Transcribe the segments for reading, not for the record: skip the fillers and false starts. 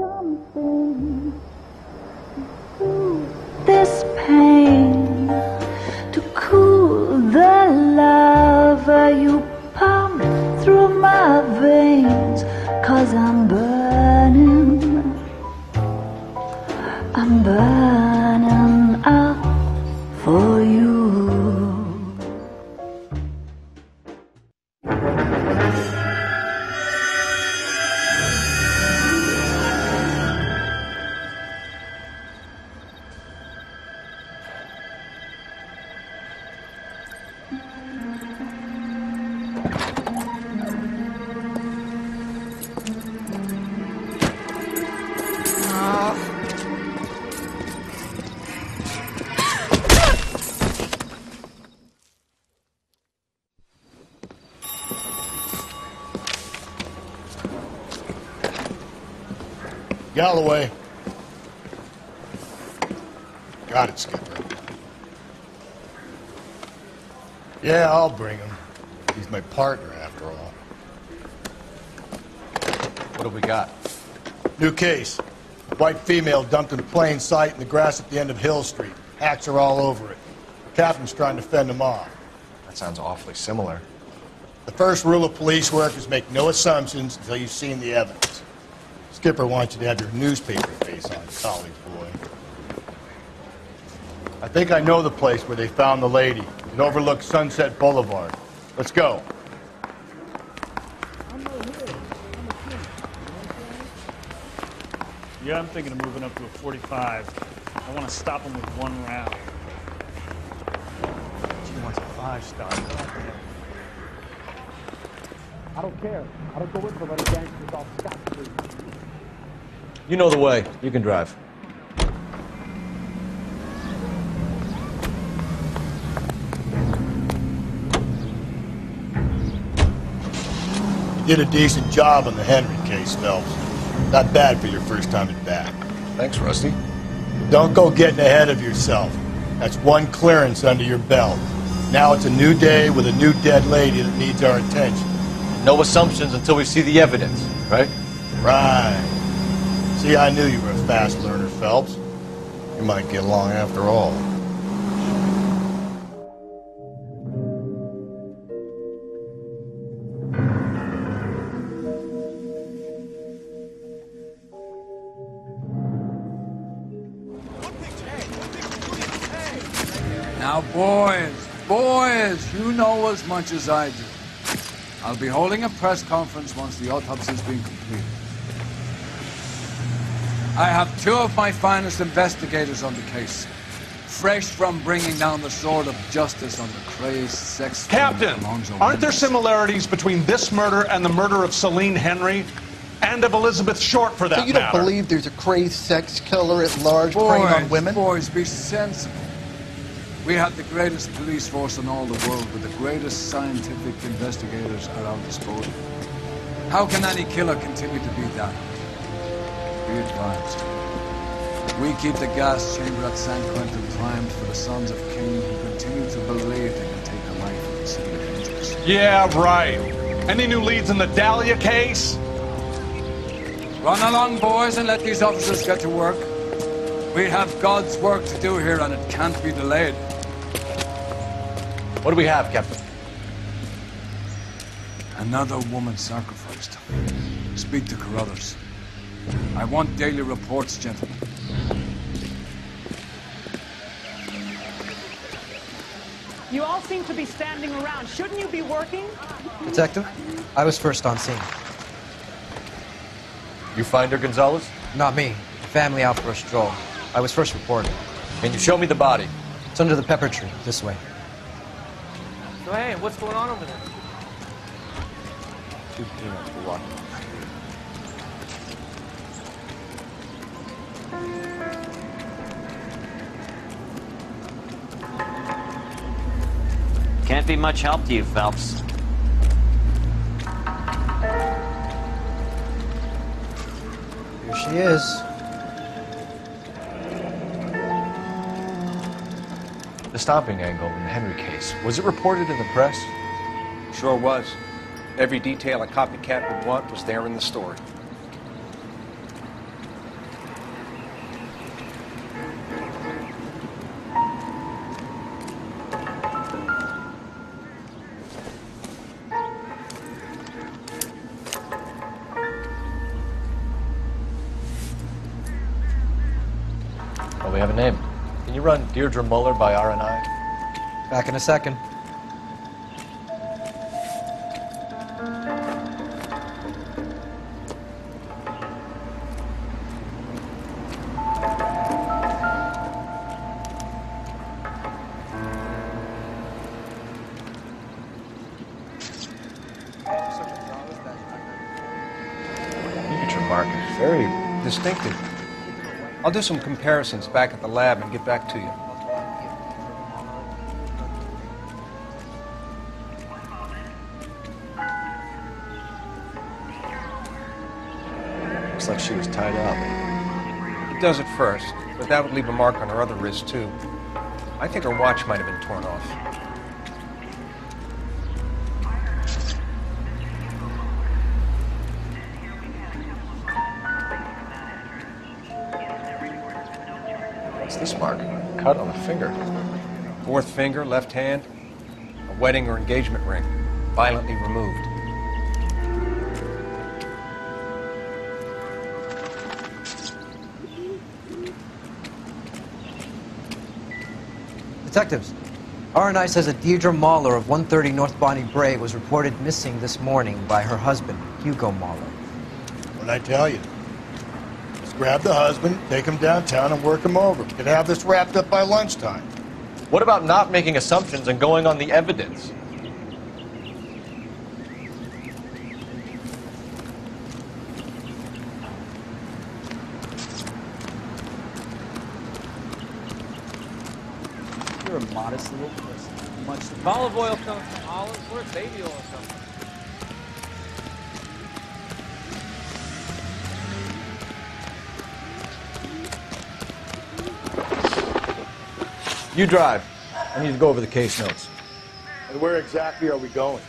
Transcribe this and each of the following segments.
something to this pain, to cool the lava you pump through my veins, 'cause I'm burning up for you. Galloway. Got it, Skipper. Yeah, I'll bring him. He's my partner, after all. What do we got? New case. White female dumped in plain sight in the grass at the end of Hill Street. Hacks are all over it. Captain's trying to fend them off. That sounds awfully similar. The first rule of police work is make no assumptions until you've seen the evidence. Skipper wants you to have your newspaper face on, college boy. I think I know the place where they found the lady. It overlooks Sunset Boulevard. Let's go. Yeah, I'm thinking of moving up to a 45. I want to stop him with one round. She wants a 5-star. I don't care. I don't go in for letting gangsters off scot-free. You know the way. You can drive. You did a decent job on the Henry case, Phelps. Not bad for your first time at bat. Thanks, Rusty. Don't go getting ahead of yourself. That's one clearance under your belt. Now it's a new day with a new dead lady that needs our attention. No assumptions until we see the evidence, right? Right. See, I knew you were a fast learner, Phelps. You might get along after all. Now, boys, you know as much as I do. I'll be holding a press conference once the autopsy's been completed. I have two of my finest investigators on the case, fresh from bringing down the sword of justice on the crazed sex... Captain, aren't there similarities between this murder and the murder of Celine Henry? And of Elizabeth Short, for that matter? So you don't believe there's a crazed sex killer at large preying on women? Boys, be sensible. We have the greatest police force in all the world, with the greatest scientific investigators at our disposal. How can any killer continue to be that? Be advised. We keep the gas chamber at San Quentin primed for the sons of Cain who continue to believe they can take the life of the city of angels. Yeah, right. Any new leads in the Dahlia case? Run along, boys, and let these officers get to work. We have God's work to do here, and it can't be delayed. What do we have, Captain? Another woman sacrificed. Speak to Carruthers. I want daily reports, gentlemen. You all seem to be standing around. Shouldn't you be working? Detective, I was first on scene. You find her, Gonzalez? Not me. The family out for a stroll. I was first reported. Can you show me the body? It's under the pepper tree, this way. So, hey, what's going on over there? 2 peanuts for walking. Can't be much help to you, Phelps. Here she is. The stomping angle in the Henry case, was it reported in the press? Sure was. Every detail a copycat would want was there in the story. Well, we have a name. Can you run Deirdre Muller by RNI? Back in a second. Signature mark is very Distinctive. I'll do some comparisons back at the lab and get back to you. Looks like she was tied up. It does at first, but that would leave a mark on her other wrist, too. I think her watch might have been torn off. What's this mark? Cut on the finger. Fourth finger, left hand, a wedding or engagement ring, violently removed. Detectives, RNI says that Deirdre Mahler of 130 North Bonnie Bray was reported missing this morning by her husband, Hugo Mahler. What'd I tell you? Just grab the husband, take him downtown, and work him over. We could have this wrapped up by lunchtime. What about not making assumptions and going on the evidence? You're a modest little person. Much if olive oil comes from olives, where's baby oil come from? You drive. I need to go over the case notes. And where exactly are we going?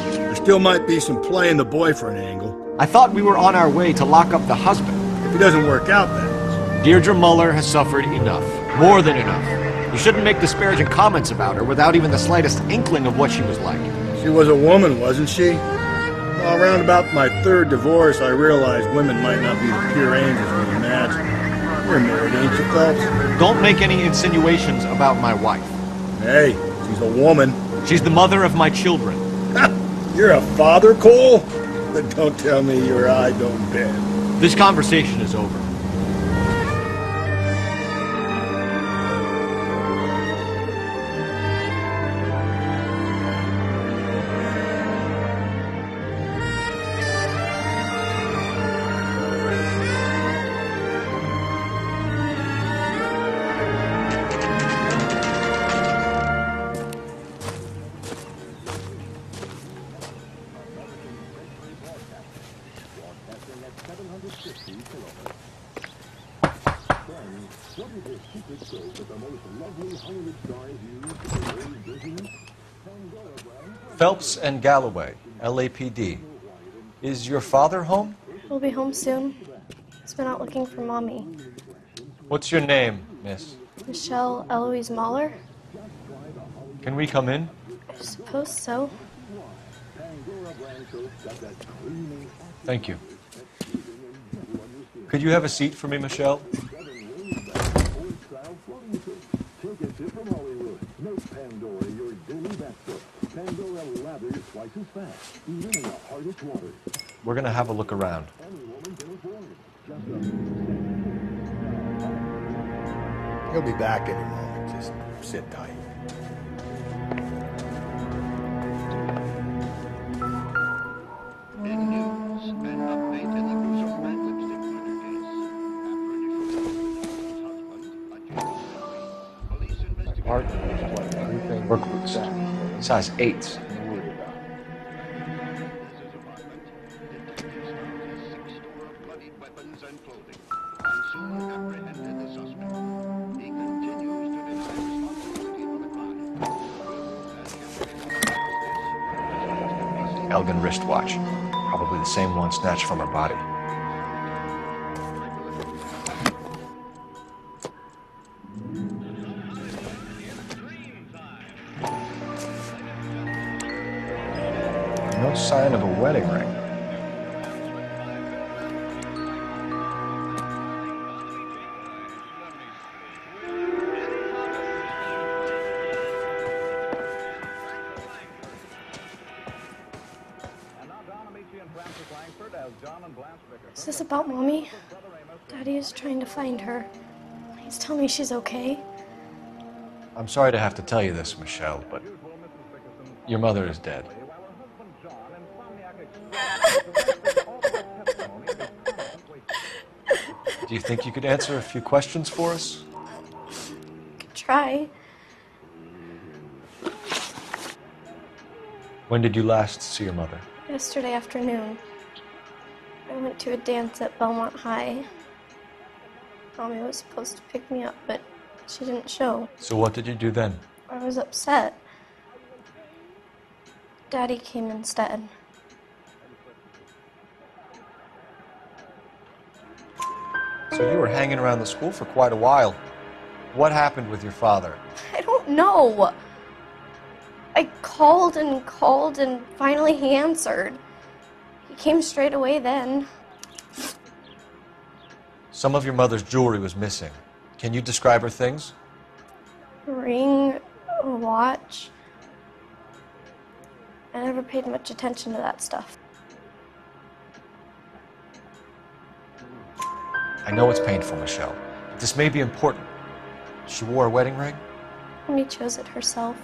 There still might be some play in the boyfriend angle. I thought we were on our way to lock up the husband. If it doesn't work out, then. Deirdre Muller has suffered enough. More than enough. You shouldn't make disparaging comments about her without even the slightest inkling of what she was like. She was a woman, wasn't she? Well, around about my third divorce, I realized women might not be the pure angels we imagine. You're married, ain't you, Phelps? Don't make any insinuations about my wife. Hey, she's a woman. She's the mother of my children. You're a father, Cole? But don't tell me your eye don't bend. This conversation is over. Phelps and Galloway, LAPD. Is your father home? He'll be home soon. He's been out looking for Mommy. What's your name, miss? Michelle Eloise Mahler? Can we come in? I suppose so. Thank you. Could you have a seat for me, Michelle? We're going to have a look around. He'll be back any moment. Just sit tight. Work boots. Size 8s. Elgin wristwatch. Probably the same one snatched from her body. No sign of a wedding ring. Is this about Mommy? Daddy is trying to find her. Please tell me she's okay. I'm sorry to have to tell you this, Michelle, but your mother is dead. Do you think you could answer a few questions for us? Could try. When did you last see your mother? Yesterday afternoon. I went to a dance at Belmont High. Mommy was supposed to pick me up, but she didn't show. So what did you do then? I was upset. Daddy came instead. So you were hanging around the school for quite a while. What happened with your father? I don't know. I called and finally he answered. He came straight away then. Some of your mother's jewelry was missing. Can you describe her things? A ring, a watch. I never paid much attention to that stuff. I know it's painful, Michelle, but this may be important. She wore a wedding ring? Mommy chose it herself.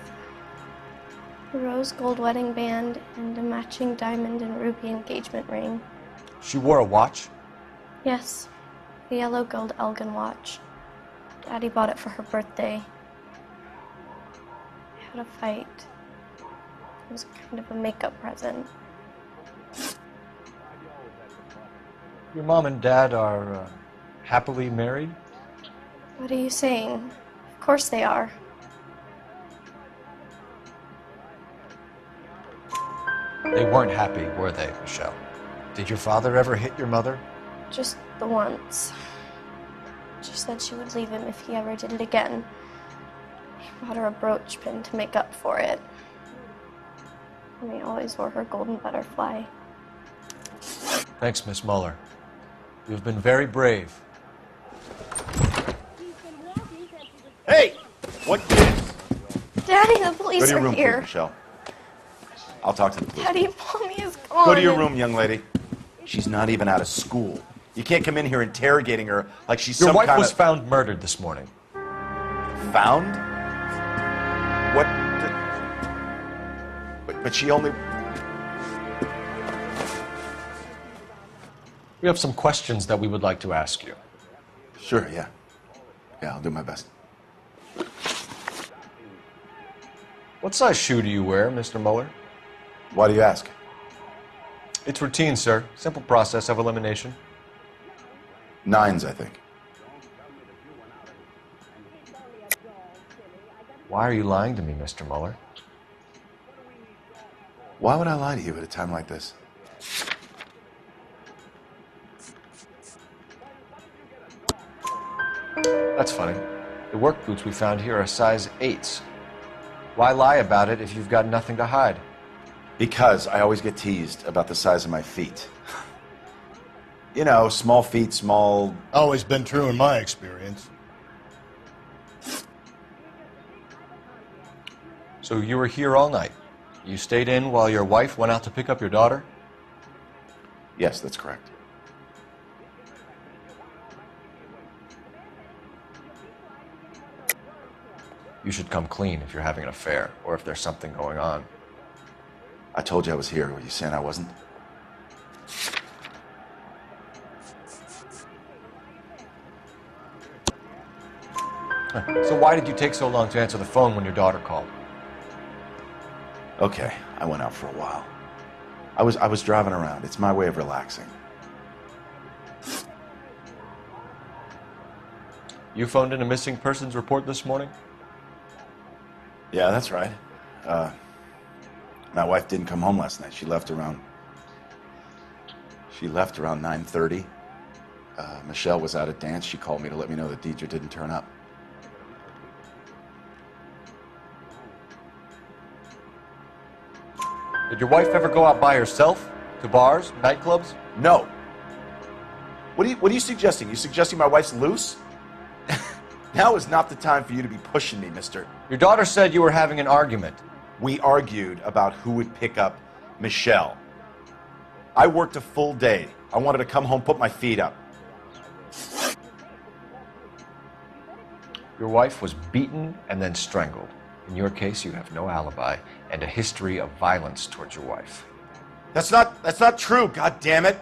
A rose gold wedding band and a matching diamond and ruby engagement ring. She wore a watch? Yes, the yellow gold Elgin watch. Daddy bought it for her birthday. I had a fight. It was kind of a makeup present. Your mom and dad are happily married? What are you saying? Of course they are. They weren't happy, were they, Michelle? Did your father ever hit your mother? Just the once. She said she would leave him if he ever did it again. He bought her a brooch pin to make up for it. And he always wore her golden butterfly. Thanks, Miss Muller. You've been very brave. Hey! What gives? Daddy, the police Go to your are room, here. please, Michelle. I'll talk to the police. Daddy, Mommy is gone. Go to your room, young lady. She's not even out of school. You can't come in here interrogating her like she's Your some wife kind was of... found murdered this morning. Found? What? But she only... We have some questions that we would like to ask you. Sure, yeah. Yeah, I'll do my best. What size shoe do you wear, Mr. Muller? Why do you ask? It's routine, sir. Simple process of elimination. 9s, I think. Why are you lying to me, Mr. Muller? Why would I lie to you at a time like this? That's funny. The work boots we found here are size 8s. Why lie about it if you've got nothing to hide? Because I always get teased about the size of my feet. You know, small feet, small... Always been true in my experience. So you were here all night. You stayed in while your wife went out to pick up your daughter? Yes, that's correct. You should come clean if you're having an affair, or if there's something going on. I told you I was here. Were you saying I wasn't? So why did you take so long to answer the phone when your daughter called? Okay, I went out for a while. I was driving around. It's my way of relaxing. You phoned in a missing persons report this morning? Yeah, that's right. My wife didn't come home last night. She left around 9:30. Michelle was out at dance. She called me to let me know that Deidre didn't turn up. Did your wife ever go out by herself? To bars, nightclubs? No. What are you suggesting? You suggesting my wife's loose? Now is not the time for you to be pushing me, mister. Your daughter said you were having an argument. We argued about who would pick up Michelle. I worked a full day. I wanted to come home, put my feet up. Your wife was beaten and then strangled. In your case, you have no alibi and a history of violence towards your wife. That's not true, God damn it.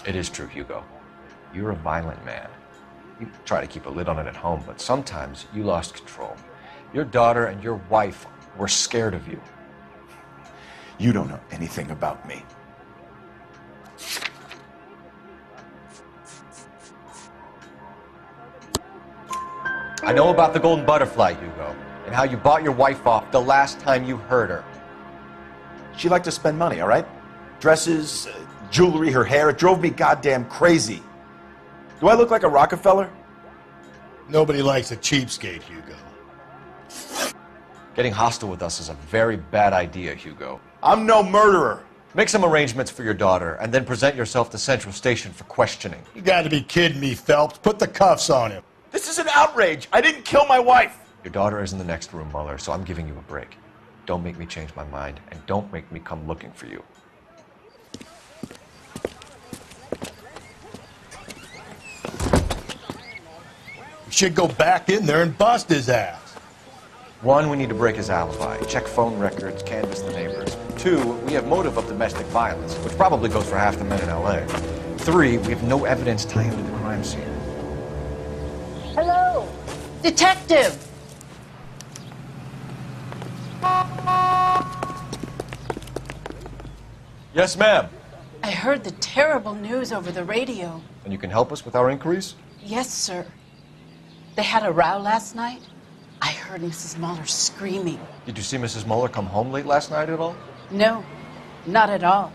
It is true, Hugo. You're a violent man. You try to keep a lid on it at home, but sometimes you lost control. Your daughter and your wife were scared of you. You don't know anything about me. I know about the golden butterfly, Hugo, and how you bought your wife off the last time you heard her. She liked to spend money, all right? Dresses, jewelry, her hair. It drove me goddamn crazy. Do I look like a Rockefeller? Nobody likes a cheapskate, Hugo. Getting hostile with us is a very bad idea, Hugo. I'm no murderer. Make some arrangements for your daughter, and then present yourself to Central Station for questioning. You gotta be kidding me, Phelps. Put the cuffs on him. This is an outrage. I didn't kill my wife. Your daughter is in the next room, Mueller, so I'm giving you a break. Don't make me change my mind, and don't make me come looking for you. We should go back in there and bust his ass. 1, we need to break his alibi. Check phone records, canvass the neighbors. 2, we have motive of domestic violence, which probably goes for half the men in L.A. 3, we have no evidence tying him to the crime scene. Hello, detective. Yes, ma'am. I heard the terrible news over the radio. And you can help us with our inquiries? Yes, sir. They had a row last night. I heard Mrs. Mueller screaming. Did you see Mrs. Mueller come home late last night at all? No, not at all.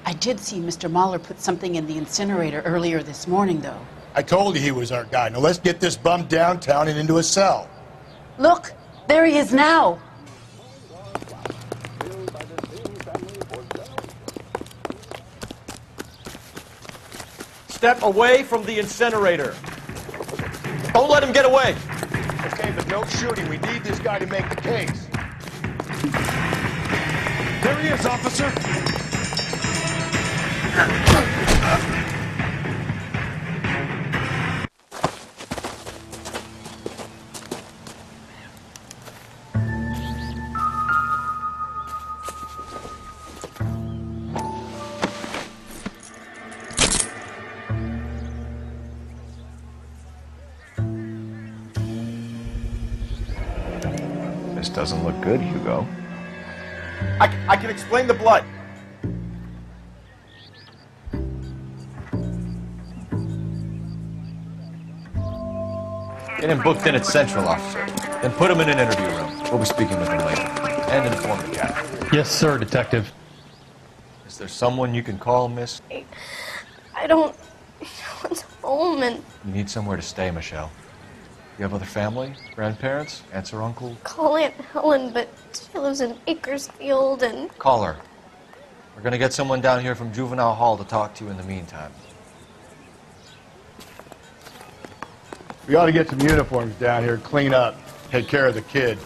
I did see Mr. Mueller put something in the incinerator earlier this morning, though. I told you he was our guy. Now let's get this bum downtown and into a cell. Look, there he is now. Step away from the incinerator. Don't let him get away. Okay, but don't shoot him. We need this guy to make the case. There he is, officer. This doesn't look good, Hugo. I can explain the blood. Get him booked in at Central, officer. Then put him in an interview room. We'll be speaking with him later. And inform the captain. Yes, sir, detective. Is there someone you can call, miss? I don't want home and You need somewhere to stay, Michelle. You have other family? Grandparents? Aunts or uncle? call Aunt Helen, but she lives in Bakersfield and... Call her. We're gonna get someone down here from Juvenile Hall to talk to you in the meantime. We ought to get some uniforms down here, clean up, take care of the kid.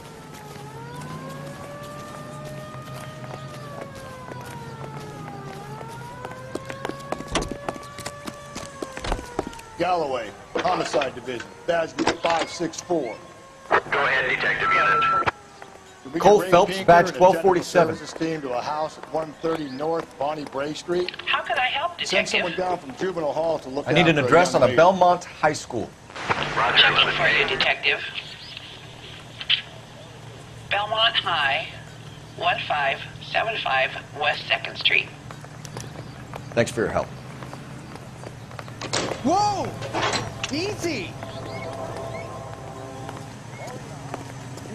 Galloway, Homicide Division, badge group 564. Go ahead, Detective Unit. Cole Phelps, badge 1247. Services team to a house at 130 North Bonnie Bray Street. How can I help, Send Detective? someone down from Juvenile Hall to look I need out an for a address young on a lady. Belmont High School. Roger, checking for you, Detective. Belmont High, 1575 West 2nd Street. Thanks for your help. Whoa! Easy!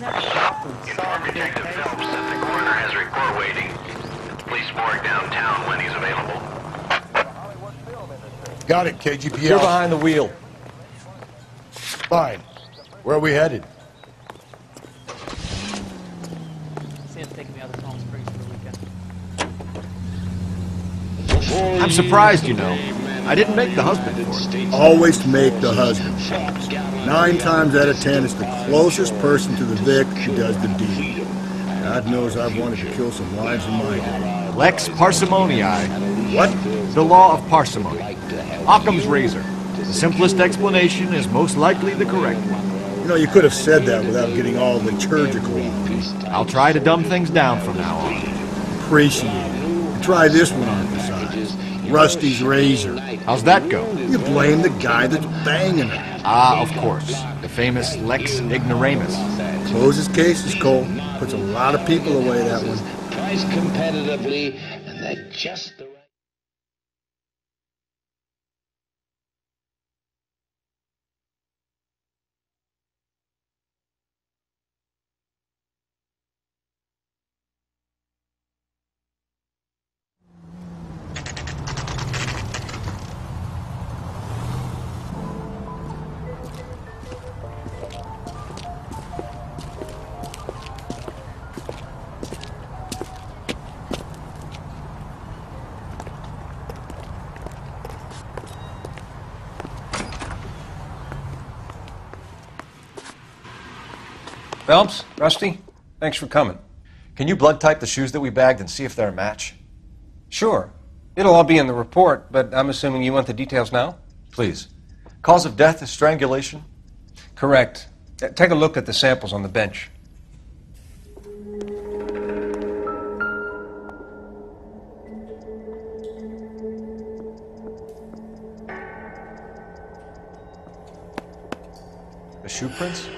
Inform Detective Phelps that the coroner has a report waiting. At the police morgue downtown when he's available. Got it, KGPL. You're behind the wheel. Fine. Where are we headed? Sam's taking me out of Palm Springs for the weekend. I'm surprised, you know. I didn't make the husband for it. Always make the husband. 9 times out of 10, it's the closest person to the Vic who does the deed. God knows I've wanted to kill some lives in my day. Lex parsimoniae. What? The law of parsimony. Occam's razor. The simplest explanation is most likely the correct one. You know, you could have said that without getting all liturgical on me. I'll try to dumb things down from now on. Appreciate it. Try this one on besides. Rusty's razor. How's that go? You blame the guy that's banging her. Ah, of course. The famous Lex Ignoramus. Closes cases, Cole. Puts a lot of people away, that one. Priced competitively, and they're just the right... Phelps, Rusty, thanks for coming. Can you blood type the shoes that we bagged and see if they're a match? Sure. It'll all be in the report, but I'm assuming you want the details now? Please. Cause of death is strangulation? Correct. Take a look at the samples on the bench. The shoe prints?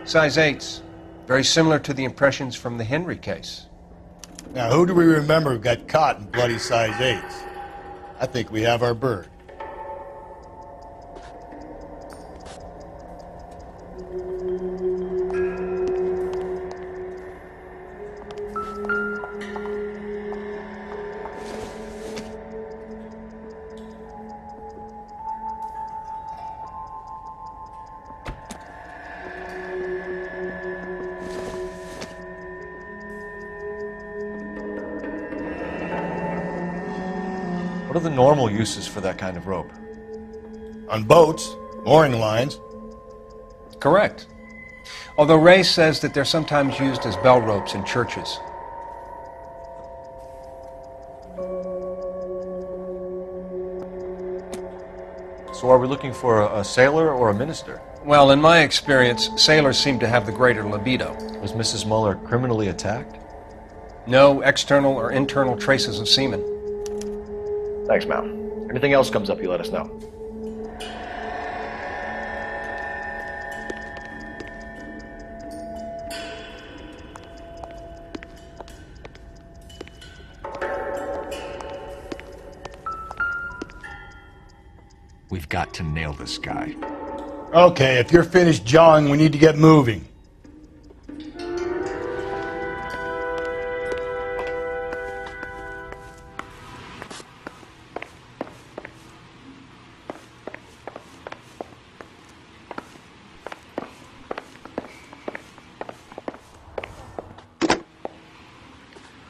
Size 8s. Very similar to the impressions from the Henry case. Now, who do we remember got caught in bloody size 8s? I think we have our bird. What are the normal uses for that kind of rope? On boats, mooring lines. Correct. Although Ray says that they're sometimes used as bell ropes in churches. So are we looking for a sailor or a minister? Well, in my experience, sailors seem to have the greater libido. Was Mrs. Muller criminally attacked? No external or internal traces of semen. Thanks, ma'am. Anything else comes up, you let us know. We've got to nail this guy. Okay, if you're finished jawing, we need to get moving.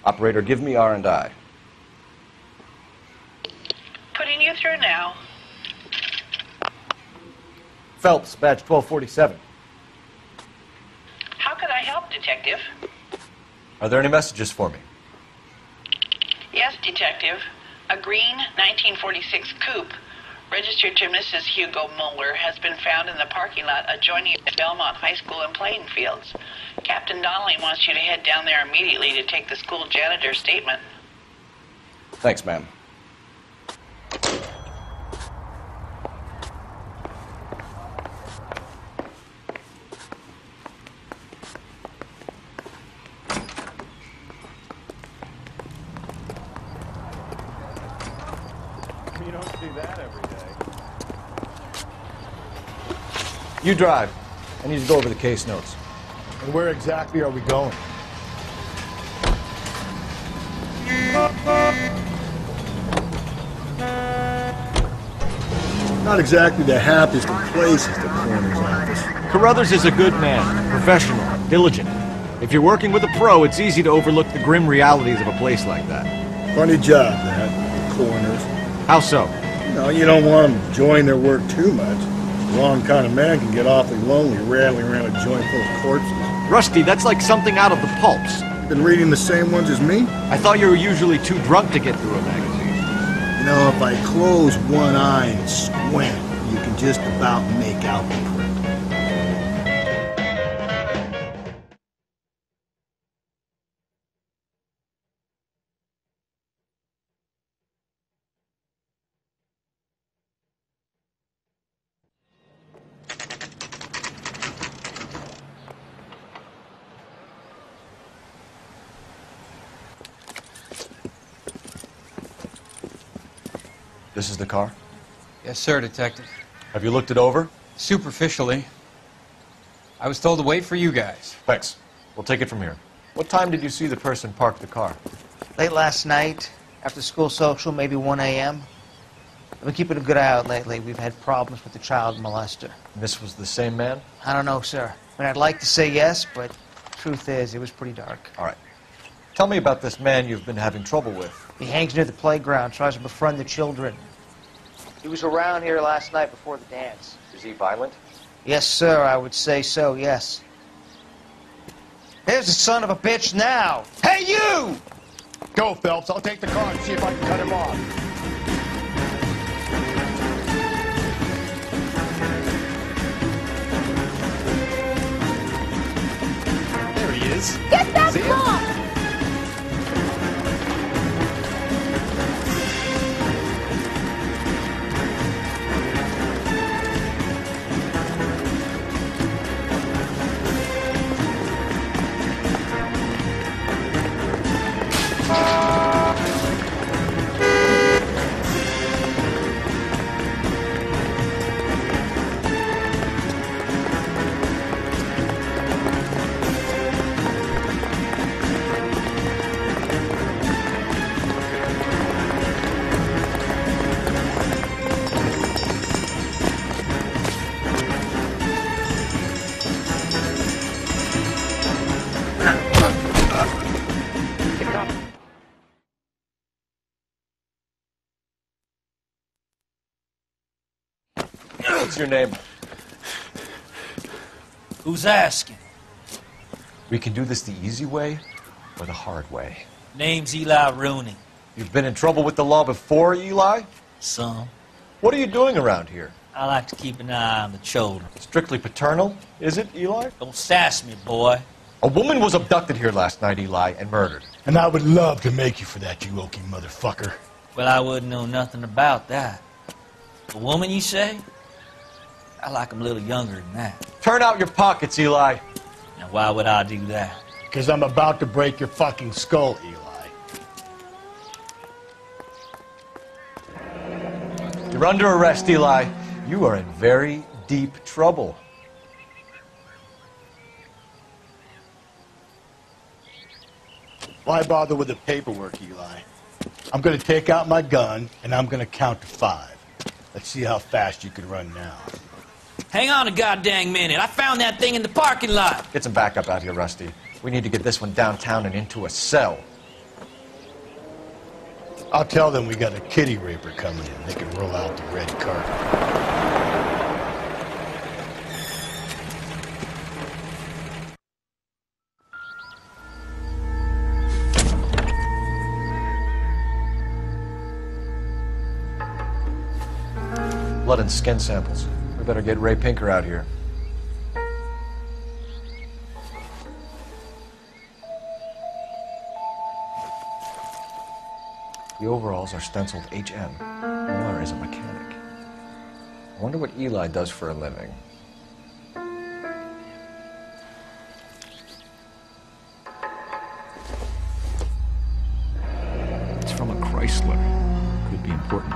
Operator, give me R&I. Putting you through now. Phelps, badge 1247. How could I help, Detective? Are there any messages for me? Yes, Detective. A green 1946 coupe, registered to Mrs. Hugo Muller, has been found in the parking lot adjoining the Belmont High School and playing fields. Captain Donnelly wants you to head down there immediately to take the school janitor's statement. Thanks, ma'am. You don't see that every day. You drive. I need to go over the case notes. And where exactly are we going? Not exactly the happiest of places, the coroner's office. Carruthers is a good man, professional, diligent. If you're working with a pro, it's easy to overlook the grim realities of a place like that. Funny job, that, the coroner's. How so? No, you don't want them enjoying their work too much. The wrong kind of man can get awfully lonely rattling around a joint full of corpses. Rusty, that's like something out of the pulps. Been reading the same ones as me? I thought you were usually too drunk to get through a magazine. You know, if I close one eye and squint, you can just about make out the print. This is the car? Yes, sir, Detective. Have you looked it over? Superficially. I was told to wait for you guys. Thanks. We'll take it from here. What time did you see the person park the car? Late last night, after school social, maybe 1 a.m. I've been keeping a good eye out lately. We've had problems with the child molester. And this was the same man? I don't know, sir. I mean, I'd like to say yes, but truth is, it was pretty dark. All right. Tell me about this man you've been having trouble with. He hangs near the playground, tries to befriend the children. He was around here last night before the dance. Is he violent? Yes, sir, I would say so, yes. There's the son of a bitch now. Hey, you! Go, Phelps. I'll take the car and see if I can cut him off. There he is. Get that car! What's your name? Who's asking? We can do this the easy way or the hard way. Name's Eli Rooney. You've been in trouble with the law before, Eli? Some. What are you doing around here? I like to keep an eye on the children. Strictly paternal, is it, Eli? Don't sass me, boy. A woman was abducted here last night, Eli, and murdered. And I would love to make you for that, you oaky motherfucker. Well, I wouldn't know nothing about that. A woman, you say? I like 'em a little younger than that. Turn out your pockets, Eli. Now, why would I do that? Because I'm about to break your fucking skull, Eli. You're under arrest, Eli. You are in very deep trouble. Why bother with the paperwork, Eli? I'm going to take out my gun, and I'm going to count to 5. Let's see how fast you can run now. Hang on a goddamn minute. I found that thing in the parking lot. Get some backup out here, Rusty. We need to get this one downtown and into a cell. I'll tell them we got a kitty raper coming in. They can roll out the red carpet. Blood and skin samples. We better get Ray Pinker out here. The overalls are stenciled HM. Noire is a mechanic. I wonder what Eli does for a living. It's from a Chrysler. Could be important.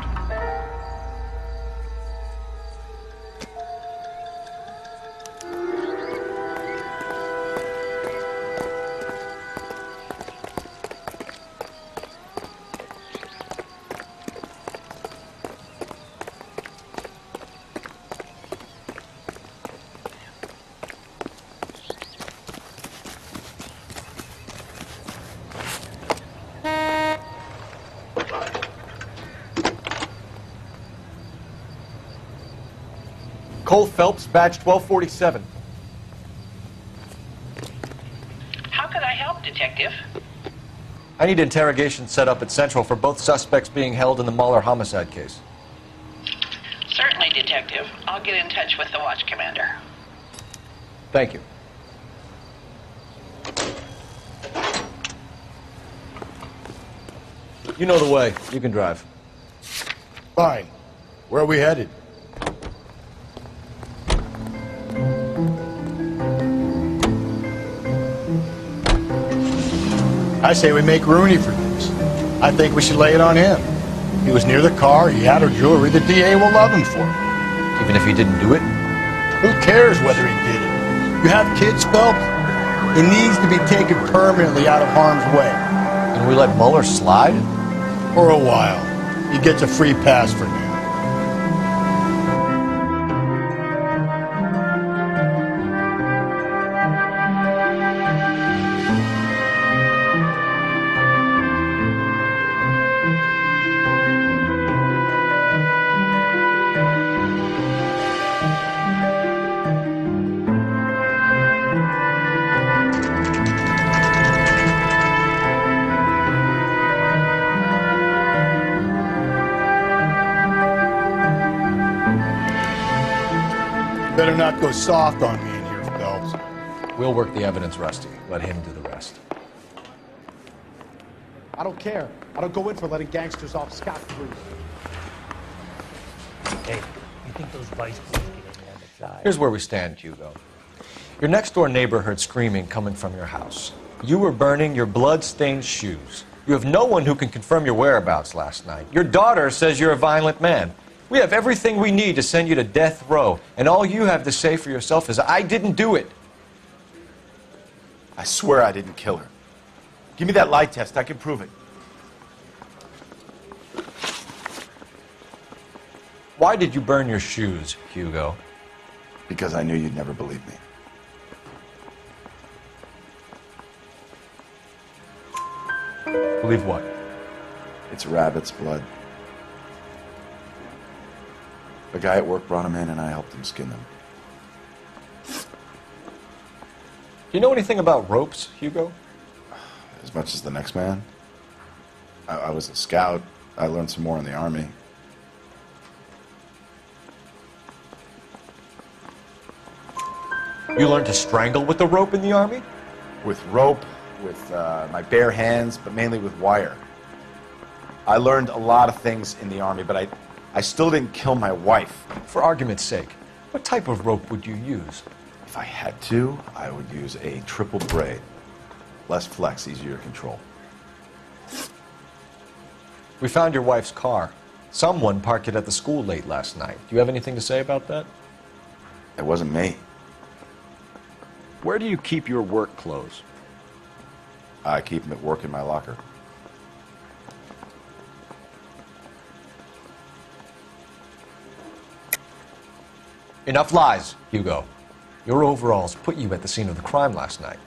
Cole Phelps, badge 1247. Detective. I need interrogation set up at Central for both suspects being held in the Mahler homicide case. Certainly, Detective. I'll get in touch with the watch commander. Thank you. You know the way. You can drive. Fine. Where are we headed? I say we make Rooney for this. I think we should lay it on him. He was near the car, he had her jewelry, the DA will love him for it. Even if he didn't do it? Who cares whether he did it? You have kids, Phelps? He needs to be taken permanently out of harm's way. And we let Mueller slide? For a while. He gets a free pass for now. Better not go soft on me in here, Phelps. We'll work the evidence, Rusty. Let him do the rest. I don't care. I don't go in for letting gangsters off scot-free. Hey, you think those vice boys get any on the side? Here's where we stand, Hugo. Your next-door neighbor heard screaming coming from your house. You were burning your blood-stained shoes. You have no one who can confirm your whereabouts last night. Your daughter says you're a violent man. We have everything we need to send you to death row, and all you have to say for yourself is, I didn't do it. I swear I didn't kill her. Give me that lie test. I can prove it. Why did you burn your shoes, Hugo? Because I knew you'd never believe me. Believe what? It's rabbit's blood. A guy at work brought him in and I helped him skin them. Do you know anything about ropes, Hugo? As much as the next man. I was a scout. I learned some more in the Army. You learned to strangle with the rope in the Army? With rope, with my bare hands, but mainly with wire. I learned a lot of things in the Army, but I still didn't kill my wife. For argument's sake, what type of rope would you use? If I had to, I would use a triple braid. Less flex, easier to control. We found your wife's car. Someone parked it at the school late last night. Do you have anything to say about that? It wasn't me. Where do you keep your work clothes? I keep them at work in my locker. Enough lies, Hugo. Your overalls put you at the scene of the crime last night.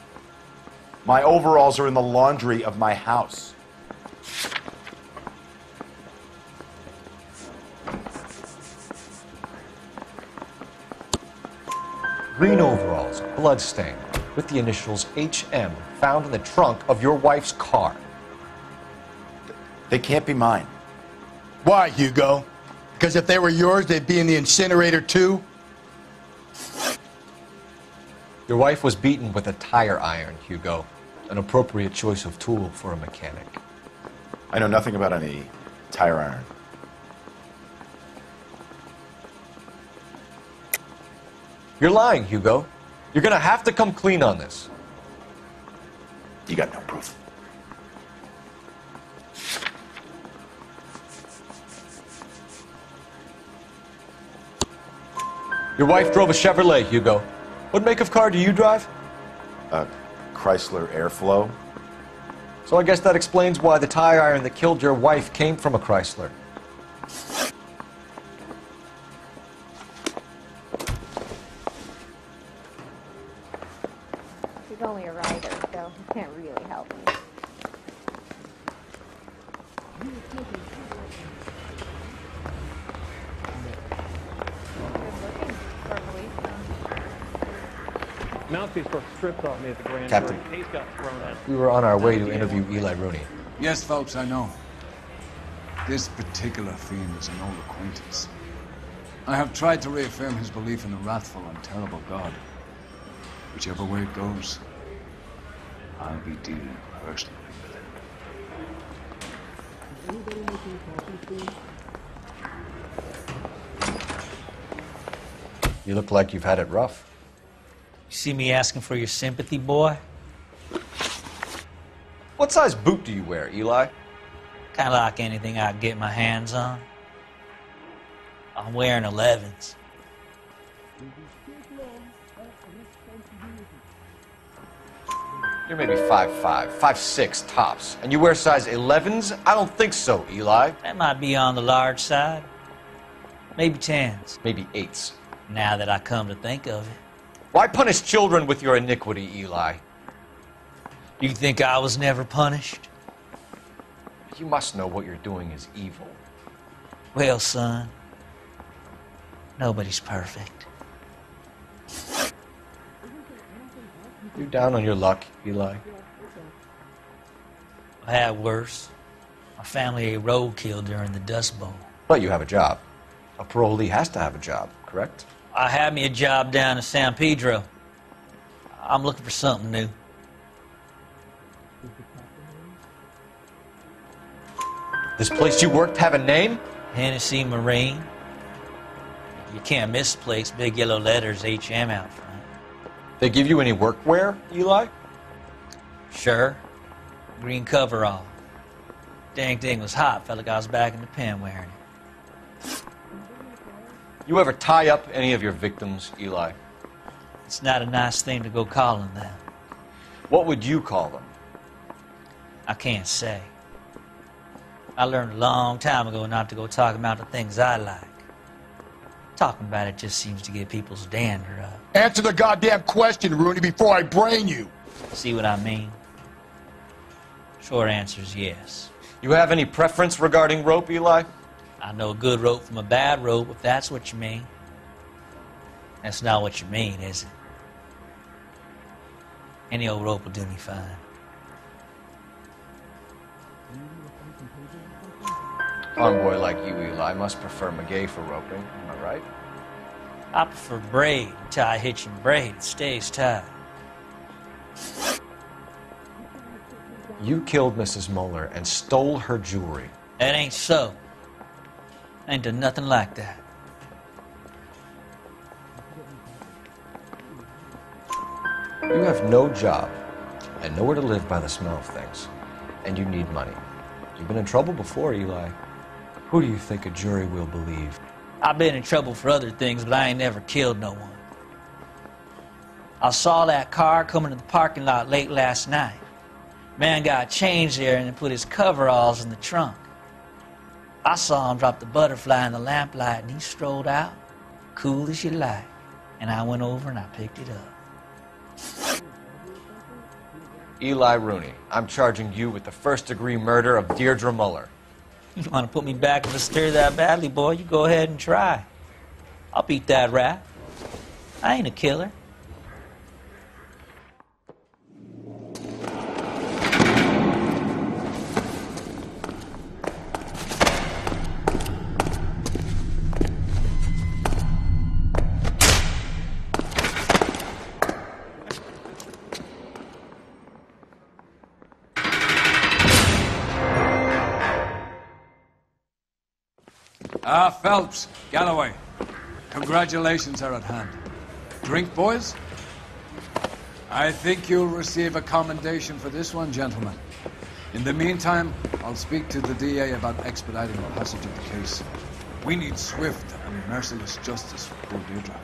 My overalls are in the laundry of my house. Green overalls, bloodstained, with the initials HM, found in the trunk of your wife's car. They can't be mine. Why, Hugo? Because if they were yours, they'd be in the incinerator too? Your wife was beaten with a tire iron, Hugo. An appropriate choice of tool for a mechanic. I know nothing about any tire iron. You're lying, Hugo. You're gonna have to come clean on this. You got no proof. Your wife drove a Chevrolet, Hugo. What make of car do you drive? A Chrysler Airflow. So I guess that explains why the tire iron that killed your wife came from a Chrysler. He's only a rider, so he can't really help me. Mouthpiece broke strips off me at the grand Captain. jury. Case got thrown out. We were on our way to interview Eli Rooney. Yes, Phelps, I know. This particular fiend is an old acquaintance. I have tried to reaffirm his belief in a wrathful and terrible God. Whichever way it goes, I'll be dealing personally with him. You look like you've had it rough. You see me asking for your sympathy, boy? What size boot do you wear, Eli? Kind of like anything I can get my hands on. I'm wearing 11s. You're maybe 5'5", 5'6", tops. And you wear size 11s? I don't think so, Eli. That might be on the large side. Maybe 10s. Maybe 8s. Now that I come to think of it. Why punish children with your iniquity, Eli? You think I was never punished? You must know what you're doing is evil. Well, son, nobody's perfect. You down on your luck, Eli? I had worse. My family ate roadkill during the Dust Bowl. But you have a job. A parolee has to have a job, correct? I had me a job down in San Pedro. I'm looking for something new. This place you worked have a name? Hennessy Marine. You can't miss the place. Big yellow letters, HM out front. They give you any workwear, Eli? Sure. Green coverall. Dang thing was hot. Felt like I was back in the pen wearing it. You ever tie up any of your victims, Eli? It's not a nice thing to go calling them. What would you call them? I can't say. I learned a long time ago not to go talking about the things I like. Talking about it just seems to get people's dander up. Answer the goddamn question, Rooney, before I brain you. See what I mean? Short answer is yes. You have any preference regarding rope, Eli? I know a good rope from a bad rope, if that's what you mean. That's not what you mean, is it? Any old rope will do me fine. Farm boy like you, Eli, must prefer McGay for roping. Am I right? I prefer braid. Tie hitching braid. It stays tied. You killed Mrs. Moeller and stole her jewelry. That ain't so. I ain't done nothing like that. You have no job and nowhere to live by the smell of things. And you need money. You've been in trouble before, Eli. Who do you think a jury will believe? I've been in trouble for other things, but I ain't never killed no one. I saw that car coming to the parking lot late last night. Man got changed there and then put his coveralls in the trunk. I saw him drop the butterfly in the lamplight and he strolled out, cool as you like. And I went over and I picked it up. Eli Rooney, I'm charging you with the first-degree murder of Deirdre Muller. You want to put me back in the stir that badly, boy? You go ahead and try. I'll beat that rap. I ain't a killer. Phelps, Galloway, congratulations are at hand. Drink, boys? I think you'll receive a commendation for this one, gentlemen. In the meantime, I'll speak to the DA about expediting the passage of the case. We need swift and merciless justice for poor Deirdre.